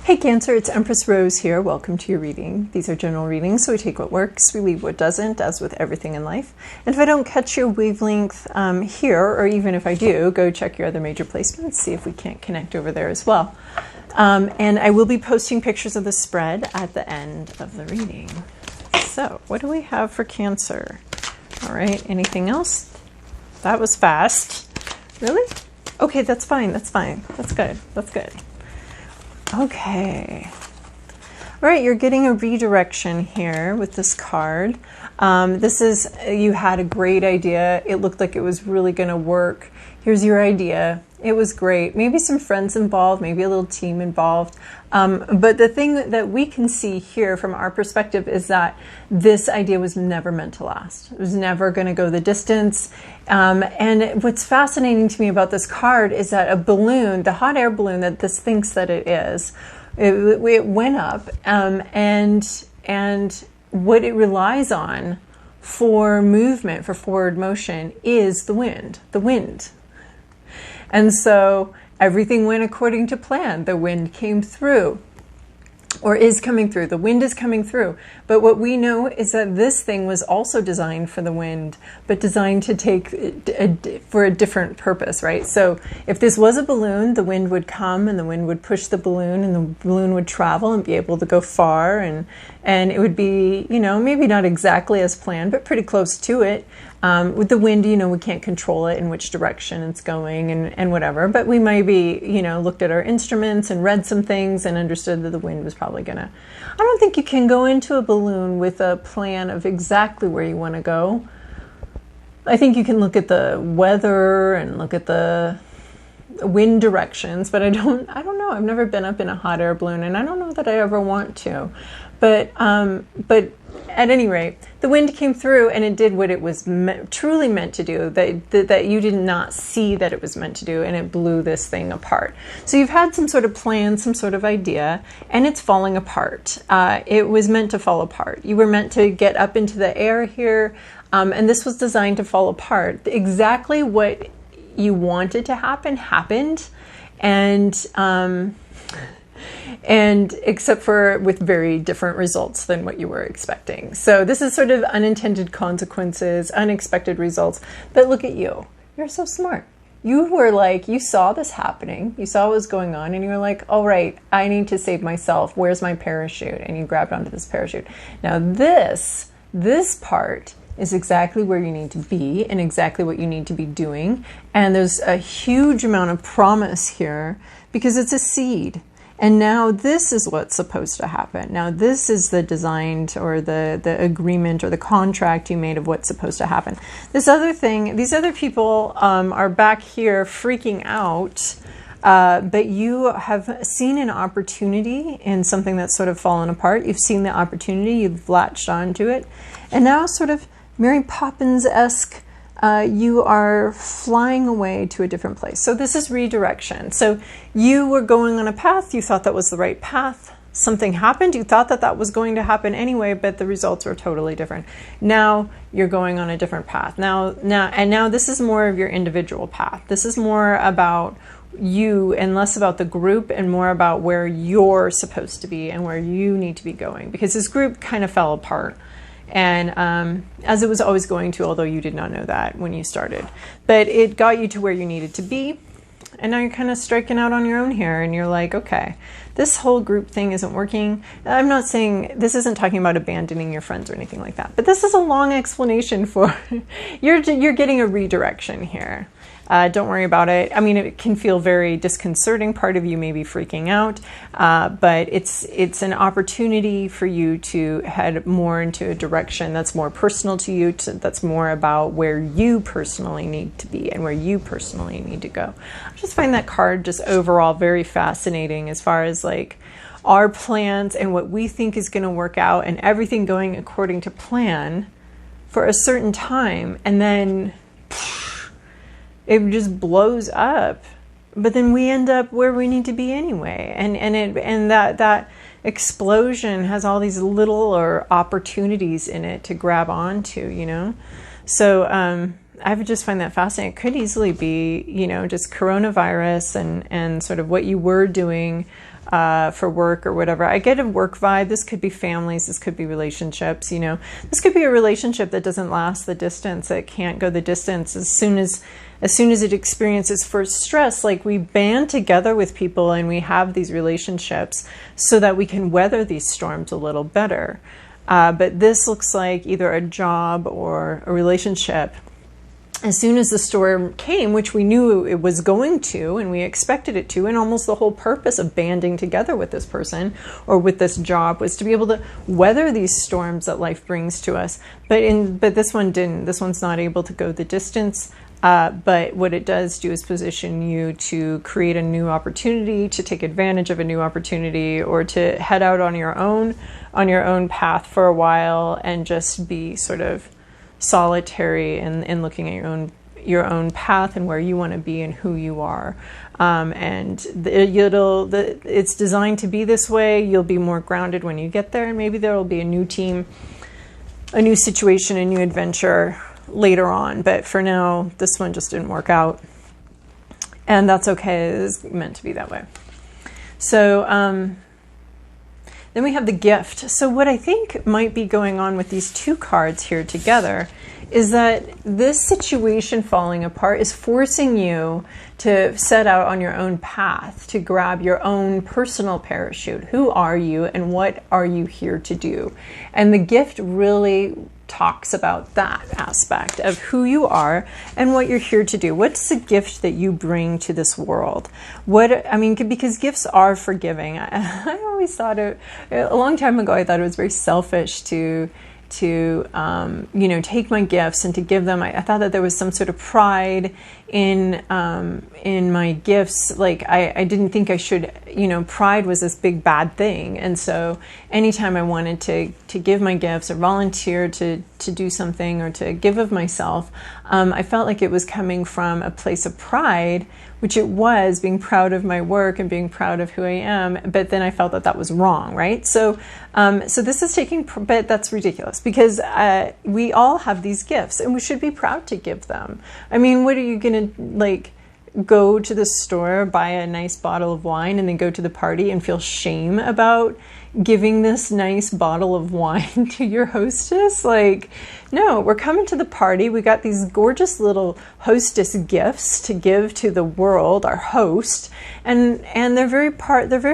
Hey Cancer, it's Empress Rose here. Welcome to your reading. These are general readings, so we take what works, we leave what doesn't, as with everything in life. And if I don't catch your wavelength here, or even if I do, go check your other major placements, see if we can't connect over there as well. And I will be posting pictures of the spread at the end of the reading. So, what do we have for Cancer? All right, anything else? That was fast. Really? Okay, that's fine, that's fine. That's good, that's good. Okay. All right, you're getting a redirection here with this card. This is, you had a great idea. It looked like it was really going to work. Here's your idea. It was great. Maybe some friends involved, maybe a little team involved. But the thing that we can see here from our perspective is that this idea was never meant to last. It was never going to go the distance. And what's fascinating to me about this card is that a balloon, the hot air balloon that this thinks that it is, it went up, and what it relies on for movement, for forward motion, is the wind. And so everything went according to plan. The wind came through, or is coming through. The wind is coming through. But what we know is that this thing was also designed for the wind, but designed to take for a different purpose, right? So if this was a balloon, the wind would come and the wind would push the balloon and the balloon would travel and be able to go far. And it would be, you know, maybe not exactly as planned, but pretty close to it. With the wind, you know, we can't control it in which direction it's going and whatever, but we maybe, you know, looked at our instruments and read some things and understood that the wind was probably gonna. I don't think you can go into a balloon with a plan of exactly where you want to go. I think you can look at the weather and look at the wind directions, but I don't know. I've never been up in a hot air balloon, and I don't know that I ever want to. But at any rate, the wind came through and it did what it was truly meant to do, that you did not see that it was meant to do, and it blew this thing apart. So you've had some sort of plan, some sort of idea, and it's falling apart. It was meant to fall apart. You were meant to get up into the air here, and this was designed to fall apart. Exactly what you wanted to happen happened, and except for with very different results than what you were expecting. So this is sort of unintended consequences, unexpected results. But look at you. You're so smart. You were like, you saw this happening. You saw what was going on, and you were like, all right, I need to save myself. Where's my parachute? And you grabbed onto this parachute. Now this part is exactly where you need to be and exactly what you need to be doing. And there's a huge amount of promise here because it's a seed. And now this is what's supposed to happen. Now this is the designed, or the agreement or the contract you made of what's supposed to happen. This other thing, these other people are back here freaking out, but you have seen an opportunity in something that's sort of fallen apart. You've seen the opportunity, you've latched onto it, and now sort of Mary Poppins-esque, you are flying away to a different place. So this is redirection. So you were going on a path, you thought that was the right path. Something happened, you thought that that was going to happen anyway, but the results were totally different. Now you're going on a different path. Now this is more of your individual path. This is more about you and less about the group, and more about where you're supposed to be and where you need to be going, because this group kind of fell apart. And as it was always going to, although you did not know that when you started. But it got you to where you needed to be. And now you're kind of striking out on your own here. And you're like, okay, this whole group thing isn't working. I'm not saying, this isn't talking about abandoning your friends or anything like that. But this is a long explanation for, you're getting a redirection here. Don't worry about it. I mean, it can feel very disconcerting. Part of you may be freaking out, but it's an opportunity for you to head more into a direction that's more personal to you, that's more about where you personally need to be and where you personally need to go. I just find that card just overall very fascinating as far as like our plans and what we think is going to work out, and everything going according to plan for a certain time, and then it just blows up. But then we end up where we need to be anyway. And that explosion has all these little or opportunities in it to grab onto, you know? So I would just find that fascinating. It could easily be, you know, just coronavirus and sort of what you were doing for work or whatever. I get a work vibe. This could be families. This could be relationships. You know, this could be a relationship that doesn't last the distance. It can't go the distance as soon as it experiences first stress. Like, we band together with people and we have these relationships so that we can weather these storms a little better. But this looks like either a job or a relationship. As soon as the storm came, which we knew it was going to, and we expected it to, and almost the whole purpose of banding together with this person or with this job was to be able to weather these storms that life brings to us. But this one didn't. This one's not able to go the distance. But what it does do is position you to create a new opportunity, to take advantage of a new opportunity, or to head out on your own path for a while and just be sort of solitary in looking at your own path and where you want to be and who you are. And it's designed to be this way. You'll be more grounded when you get there, and maybe there will be a new team, a new situation, a new adventure later on. But for now, this one just didn't work out, and that's okay. It is meant to be that way. So then we have the gift. So what I think might be going on with these two cards here together is that this situation falling apart is forcing you to set out on your own path, to grab your own personal parachute. Who are you and what are you here to do? And the gift really talks about that aspect of who you are and what you're here to do. What's the gift that you bring to this world? Because gifts are forgiving. I always thought a long time ago, I thought it was very selfish to take my gifts and to give them. I thought that there was some sort of pride in my gifts. Like, I didn't think I should, pride was this big bad thing. And so anytime I wanted to give my gifts or volunteer to do something or to give of myself, I felt like it was coming from a place of pride, which it was, being proud of my work and being proud of who I am. But then I felt that that was wrong, right? So this is but that's ridiculous, because we all have these gifts and we should be proud to give them. I mean, what are you going to, go to the store, buy a nice bottle of wine, and then go to the party and feel shame about giving this nice bottle of wine to your hostess? No, we're coming to the party. We got these gorgeous little hostess gifts to give to the world, our host, and they're very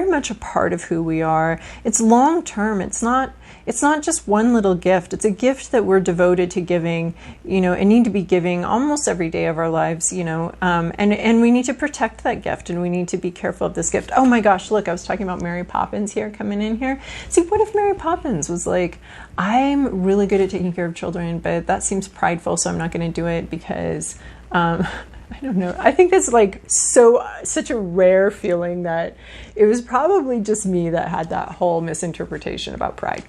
much a part of who we are. It's long term. It's not just one little gift. It's a gift that we're devoted to giving, and need to be giving almost every day of our lives, and we need to protect that gift, and we need to be careful of this gift. Oh my gosh, look, I was talking about Mary Poppins here coming in here. See, what if Mary Poppins was like, I'm really good at taking care of children, but that seems prideful, so I'm not going to do it because, I don't know. I think that's such a rare feeling that it was probably just me that had that whole misinterpretation about pride.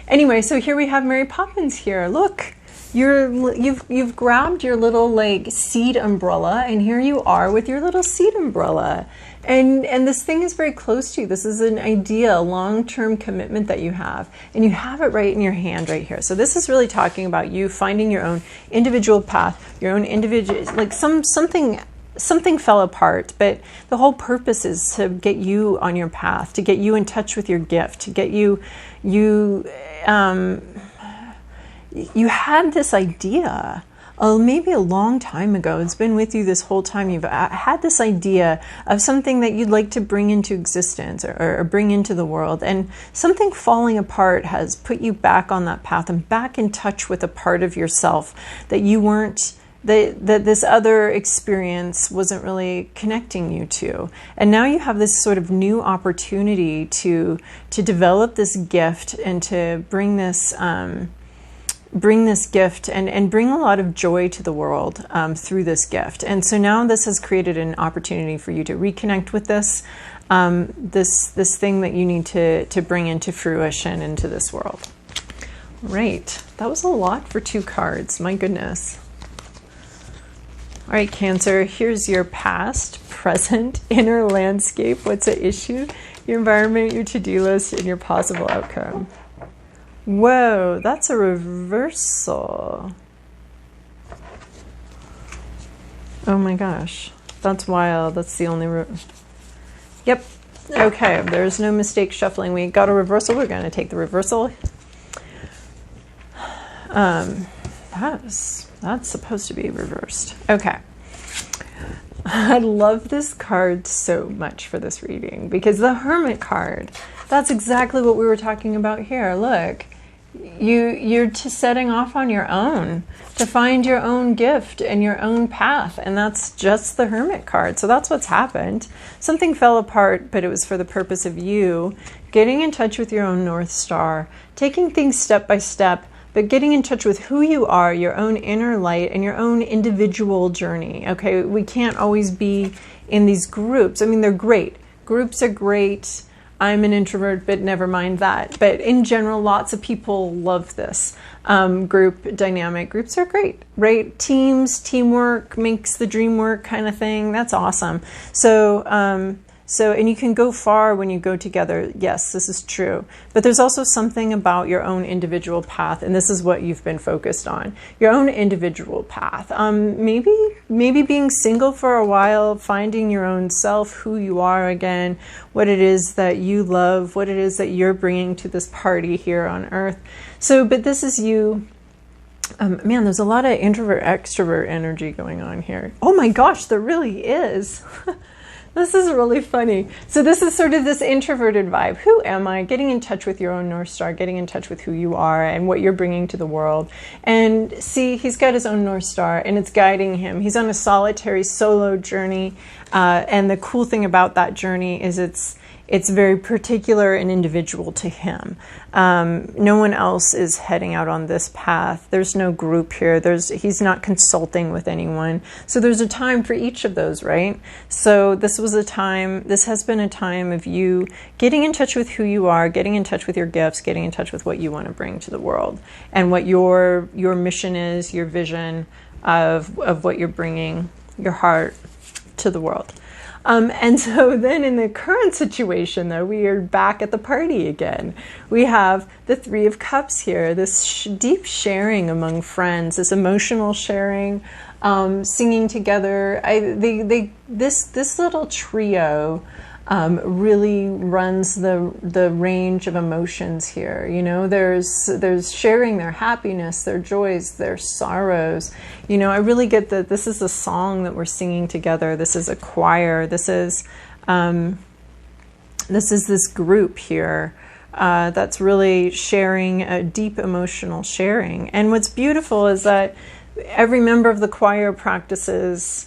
Anyway, so here we have Mary Poppins here. Look, you've grabbed your little seed umbrella, and here you are with your little seed umbrella. And this thing is very close to you. This is an idea, a long-term commitment that you have, and you have it right in your hand right here. So this is really talking about you finding your own individual path, your own individual, something fell apart, but the whole purpose is to get you on your path, to get you in touch with your gift, to get you had this idea, maybe a long time ago. It's been with you this whole time. You've had this idea of something that you'd like to bring into existence or bring into the world, and something falling apart has put you back on that path and back in touch with a part of yourself that you weren't, that this other experience wasn't really connecting you to. And now you have this sort of new opportunity to develop this gift and to bring this gift and bring a lot of joy to the world through this gift. And so now this has created an opportunity for you to reconnect with this thing that you need to bring into fruition into this world. Right, that was a lot for 2 cards. My goodness. All right, Cancer, here's your past, present, inner landscape. What's at issue? Your environment, your to-do list, and your possible outcome. Whoa, that's a reversal. Oh my gosh, that's wild. That's the only Yep, Okay, there's no mistake shuffling. We got a reversal. We're going to take the reversal. That's supposed to be reversed. Okay. I love this card so much for this reading because the Hermit card, that's exactly what we were talking about here. Look, you're setting off on your own to find your own gift and your own path, and that's just the Hermit card. So that's what's happened. Something fell apart, but it was for the purpose of you getting in touch with your own North Star, taking things step by step, but getting in touch with who you are, your own inner light, and your own individual journey. Okay, we can't always be in these groups. I mean, they're great. Groups are great. I'm an introvert, but never mind that. But in general, lots of people love this group dynamic. Groups are great, right? Teams, teamwork makes the dream work kind of thing. That's awesome. So, and you can go far when you go together. Yes, this is true. But there's also something about your own individual path, and this is what you've been focused on. Your own individual path. Maybe being single for a while, finding your own self, who you are again, what it is that you love, what it is that you're bringing to this party here on Earth. So, but this is you. Man, there's a lot of introvert-extrovert energy going on here. Oh my gosh, there really is. This is really funny. So this is sort of this introverted vibe. Who am I? Getting in touch with your own North Star, getting in touch with who you are and what you're bringing to the world. And see, he's got his own North Star and it's guiding him. He's on a solitary solo journey. And the cool thing about that journey is it's very particular and individual to him. No one else is heading out on this path. There's no group here. He's not consulting with anyone. So there's a time for each of those, right? So this has been a time of you getting in touch with who you are, getting in touch with your gifts, getting in touch with what you want to bring to the world and what your mission is, your vision of what you're bringing, your heart to the world. And so then in the current situation, though, we are back at the party again. We have the Three of Cups here, this deep sharing among friends, this emotional sharing, singing together. This little trio really runs the range of emotions here. You know, there's sharing their happiness, their joys, their sorrows. You know, I really get that this is a song that we're singing together. This is a choir. This is this group here that's really sharing a deep emotional sharing. And what's beautiful is that every member of the choir practices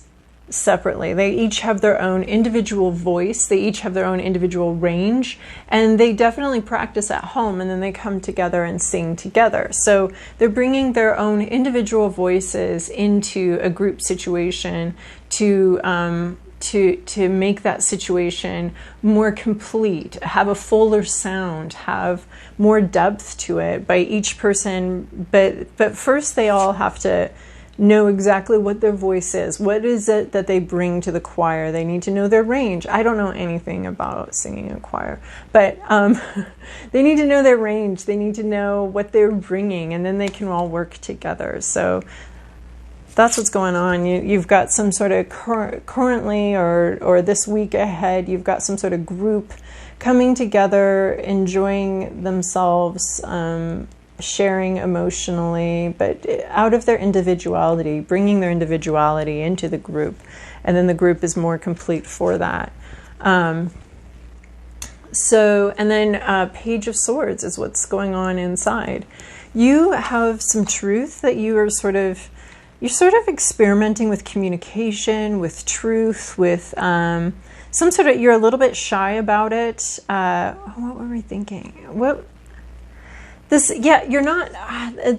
separately. They each have their own individual voice. They each have their own individual range, and they definitely practice at home, and then they come together and sing together. So they're bringing their own individual voices into a group situation to make that situation more complete, have a fuller sound, have more depth to it by each person. But first they all have to know exactly what their voice is. What is it that they bring to the choir? They need to know their range. I don't know anything about singing in choir, but they need to know their range. They need to know what they're bringing, and then they can all work together. So that's what's going on. You've got some sort of currently or this week ahead, you've got some sort of group coming together, enjoying themselves, sharing emotionally, but out of their individuality, bringing their individuality into the group, and then the group is more complete for that. And then Page of Swords is what's going on inside. You have some truth that you're sort of experimenting with communication, with truth, with some sort of, you're a little bit shy about it. What were we thinking? You're not,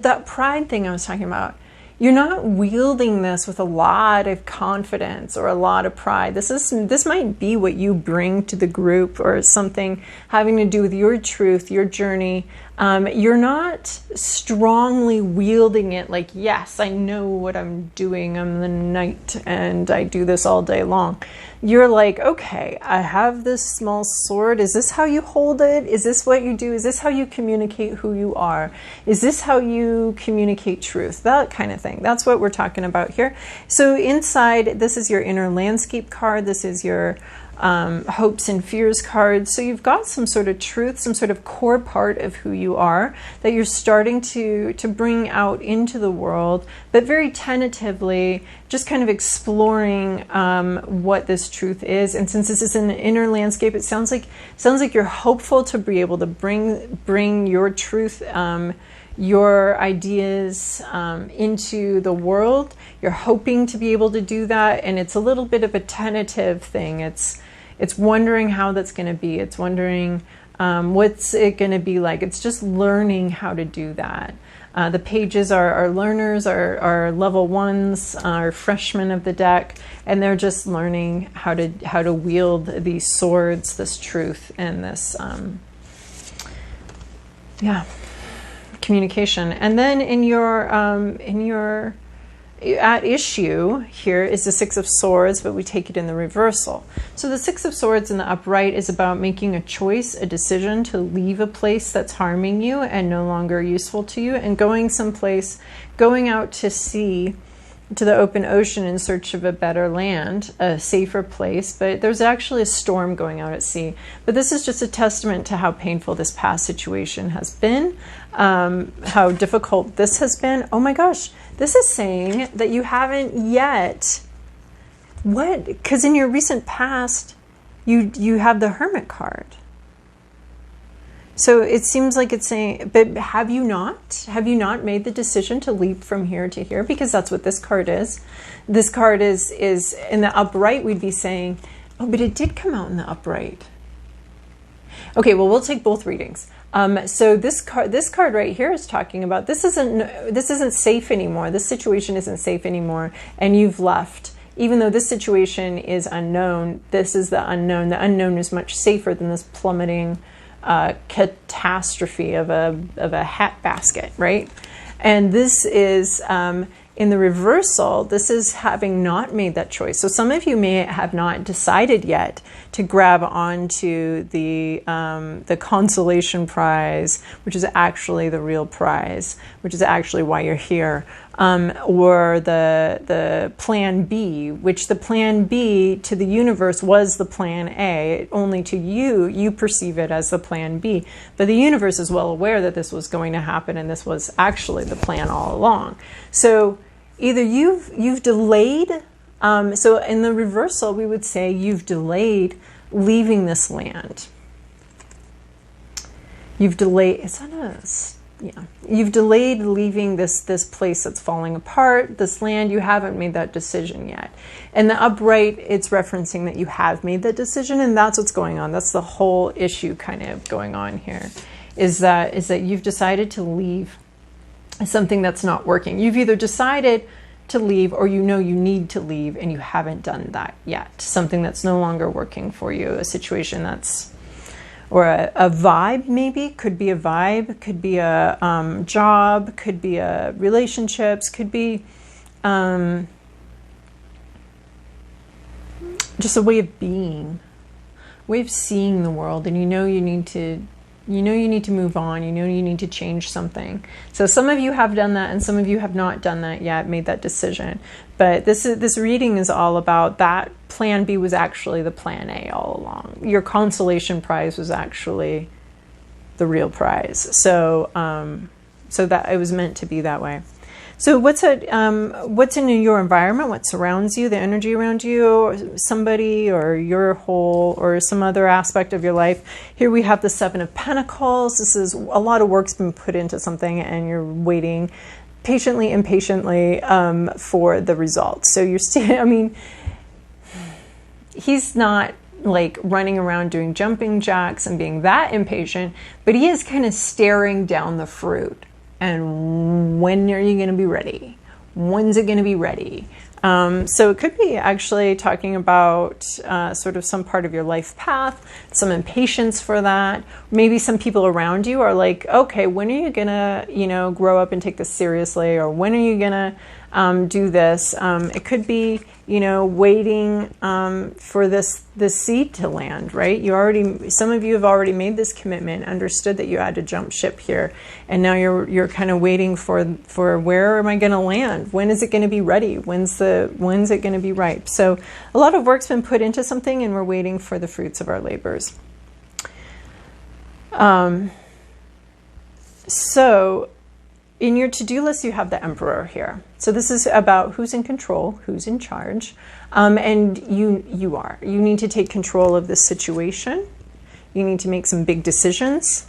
that pride thing I was talking about, you're not wielding this with a lot of confidence or a lot of pride. This might be what you bring to the group, or something having to do with your truth, your journey. You're not strongly wielding it like, yes, I know what I'm doing. I'm the knight and I do this all day long. You're like, okay, I have this small sword. Is this how you hold it? Is this what you do? Is this how you communicate who you are? Is this how you communicate truth? That kind of thing. That's what we're talking about here. So inside, this is your inner landscape card. This is your hopes and fears cards. So you've got some sort of truth, some sort of core part of who you are that you're starting to bring out into the world, but very tentatively, just kind of exploring what this truth is. And since this is an inner landscape, it sounds like you're hopeful to be able to bring your truth, your ideas into the world. You're hoping to be able to do that, and it's a little bit of a tentative thing. It's wondering how that's going to be. It's wondering what's it going to be like. It's just learning how to do that. The pages are learners, are level ones, are freshmen of the deck, and they're just learning how to wield these swords, this truth, and this communication. And then in your at issue here is the Six of Swords, but we take it in the reversal. So the Six of Swords in the upright is about making a choice, a decision to leave a place that's harming you and no longer useful to you, and going someplace, going out to sea, to the open ocean in search of a better land, a safer place. But there's actually a storm going out at sea. But this is just a testament to how painful this past situation has been, how difficult this has been. Oh my gosh, this is saying that you haven't yet, what? Because in your recent past, you have the Hermit card. So it seems like it's saying, but have you not? Have you not made the decision to leap from here to here? Because that's what this card is. This card is in the upright, we'd be saying, oh, but it did come out in the upright. Okay, well, we'll take both readings. So this card right here is talking about this isn't safe anymore. This situation isn't safe anymore, and you've left. Even though this situation is unknown, this is the unknown. The unknown is much safer than this plummeting catastrophe of a hat basket, right? And this is in the reversal, this is having not made that choice. So some of you may have not decided yet to grab onto the consolation prize, which is actually the real prize, which is actually why you're here, or the plan B, which the plan B to the universe was the plan A. Only to you perceive it as the plan B. But the universe is well aware that this was going to happen, and this was actually the plan all along. So either you've delayed, so in the reversal, we would say you've delayed leaving this land. You've delayed, you've delayed leaving this place that's falling apart, this land. You haven't made that decision yet. And the upright, it's referencing that you have made that decision, and that's what's going on. That's the whole issue kind of going on here, is that you've decided to leave something that's not working. You've either decided to leave, or you know you need to leave and you haven't done that yet. Something that's no longer working for you, a situation that's, or a vibe maybe, could be a vibe, could be a job, could be a relationships, could be just a way of being, way of seeing the world, and you know you need to move on, you know you need to change something. So some of you have done that, and some of you have not done that yet, made that decision. But this reading is all about that plan B was actually the plan A all along. Your consolation prize was actually the real prize. So so that it was meant to be that way. So what's in your environment? What surrounds you? The energy around you, or somebody, or your whole, or some other aspect of your life. Here we have the Seven of Pentacles. This is a lot of work's been put into something, and you're waiting patiently, impatiently for the results. So you're still. I mean, he's not like running around doing jumping jacks and being that impatient, but he is kind of staring down the fruit. And when are you going to be ready? When's it going to be ready? So it could be actually talking about sort of some part of your life path, some impatience for that. Maybe some people around you are like, okay, when are you going to, grow up and take this seriously? Or when are you going to do this. It could be, you know, waiting for this seed to land, right? Some of you have already made this commitment, understood that you had to jump ship here, and now you're kind of waiting for where am I going to land? When is it going to be ready? When's it going to be ripe? So a lot of work's been put into something, and we're waiting for the fruits of our labors. So in your to-do list, you have the Emperor here. So this is about who's in control, who's in charge, and you are. You need to take control of this situation. You need to make some big decisions.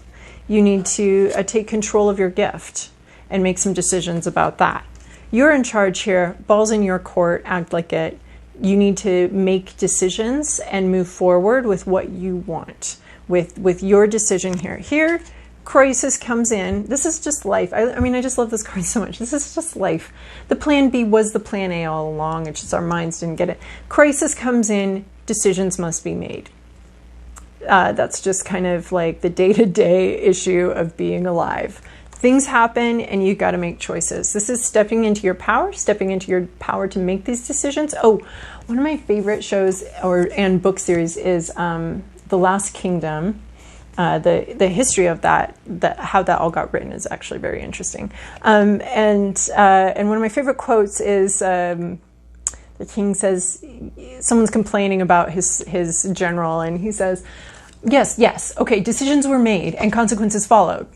You need to take control of your gift and make some decisions about that. You're in charge here. Ball's in your court. Act like it. You need to make decisions and move forward with what you want, with your decision here. Here, crisis comes in. This is just life. I mean, I just love this card so much. This is just life. The plan B was the plan A all along. It's just our minds didn't get it. Crisis comes in. Decisions must be made. That's just kind of like the day-to-day issue of being alive. Things happen and you've got to make choices. This is stepping into your power to make these decisions. Oh, one of my favorite shows and book series is The Last Kingdom. The history of that, how that all got written is actually very interesting. And one of my favorite quotes is the king says, someone's complaining about his general, and he says, yes, okay, decisions were made and consequences followed.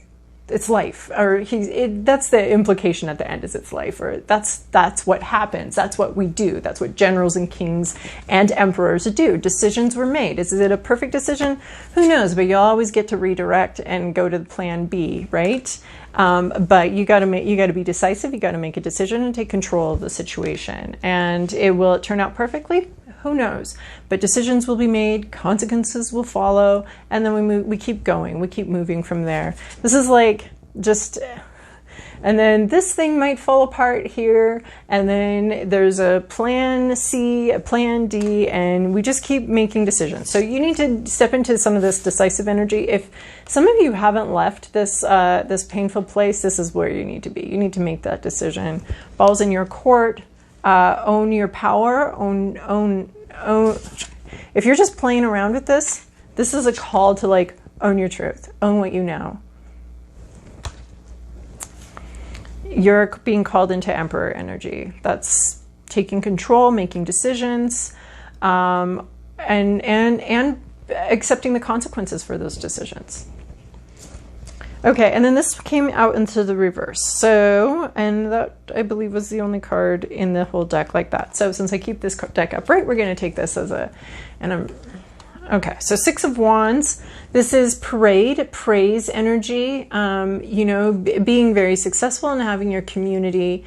It's life, or that's the implication at the end, is it's life, or that's what happens. That's what we do. That's what generals and kings and emperors do. Decisions were made. Is it a perfect decision? Who knows? But you'll always get to redirect and go to the plan B, right? But you got to be decisive. You got to make a decision and take control of the situation. And will it turn out perfectly? Who knows? But decisions will be made, consequences will follow, and then we keep going. We keep moving from there. This is like and then this thing might fall apart here, and then there's a plan C, a plan D, and we just keep making decisions. So you need to step into some of this decisive energy. If some of you haven't left this painful place, this is where you need to be. You need to make that decision. Ball's in your court. Own your power, own. If you're just playing around with this is a call to like own your truth, own what you know. You're being called into Emperor energy. That's taking control, making decisions, and accepting the consequences for those decisions. Okay, and then this came out into the reverse. So, and that I believe was the only card in the whole deck like that. So since I keep this deck upright, we're going to take this as okay, so Six of Wands. This is parade, praise energy, you know, being very successful and having your community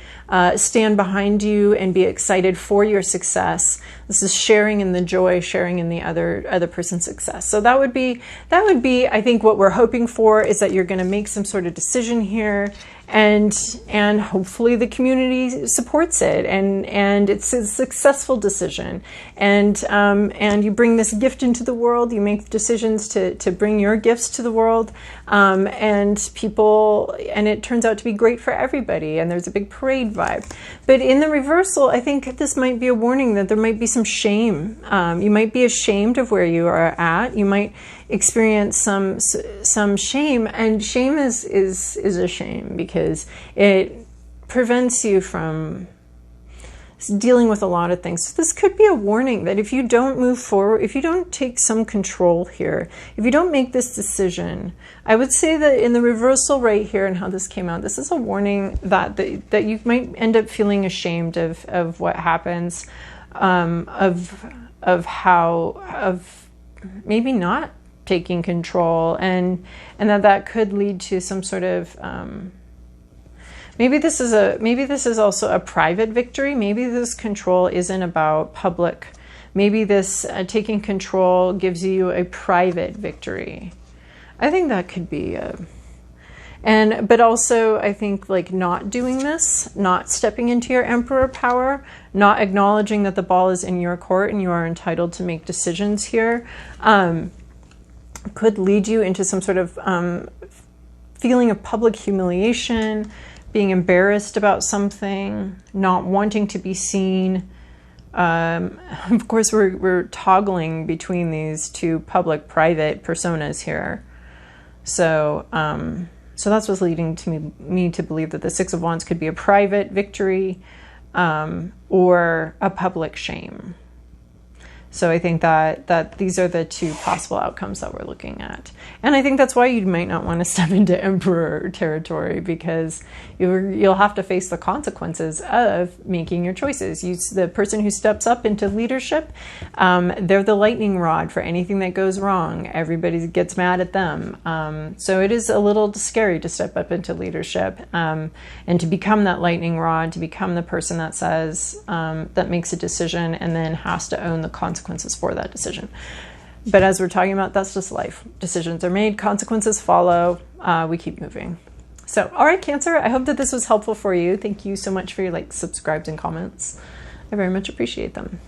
stand behind you and be excited for your success. This is sharing in the joy, sharing in the other person's success. So that would be, I think what we're hoping for is that you're going to make some sort of decision here, and hopefully the community supports it, and it's a successful decision, and you bring this gift into the world. You make decisions to bring your gifts to the world, and it turns out to be great for everybody, and there's a big parade vibe. But in the reversal, I think this might be a warning that there might be some shame. You might be ashamed of where you are at. You might experience some shame, and shame is a shame because it prevents you from dealing with a lot of things. So this could be a warning that if you don't move forward, if you don't take some control here, if you don't make this decision, I would say that in the reversal right here and how this came out, this is a warning that you might end up feeling ashamed of what happens, of maybe not taking control, and that could lead to some sort of maybe this is also a private victory. Maybe this control isn't about public. Maybe this taking control gives you a private victory. I think that could be but also I think like not doing this, not stepping into your emperor power, not acknowledging that the ball is in your court and you are entitled to make decisions here, could lead you into some sort of feeling of public humiliation, being embarrassed about something, not wanting to be seen. Of course, we're toggling between these two public-private personas here. So, so that's what's leading to me to believe that the Six of Wands could be a private victory or a public shame. So I think that these are the two possible outcomes that we're looking at. And I think that's why you might not want to step into Emperor territory, because you'll have to face the consequences of making your choices. The person who steps up into leadership, they're the lightning rod for anything that goes wrong. Everybody gets mad at them. So it is a little scary to step up into leadership and to become that lightning rod, to become the person that says, that makes a decision and then has to own the consequences for that decision. But as we're talking about, that's just life. Decisions are made, consequences follow, we keep moving. So, all right, Cancer, I hope that this was helpful for you. Thank you so much for your likes, subscribes, and comments. I very much appreciate them.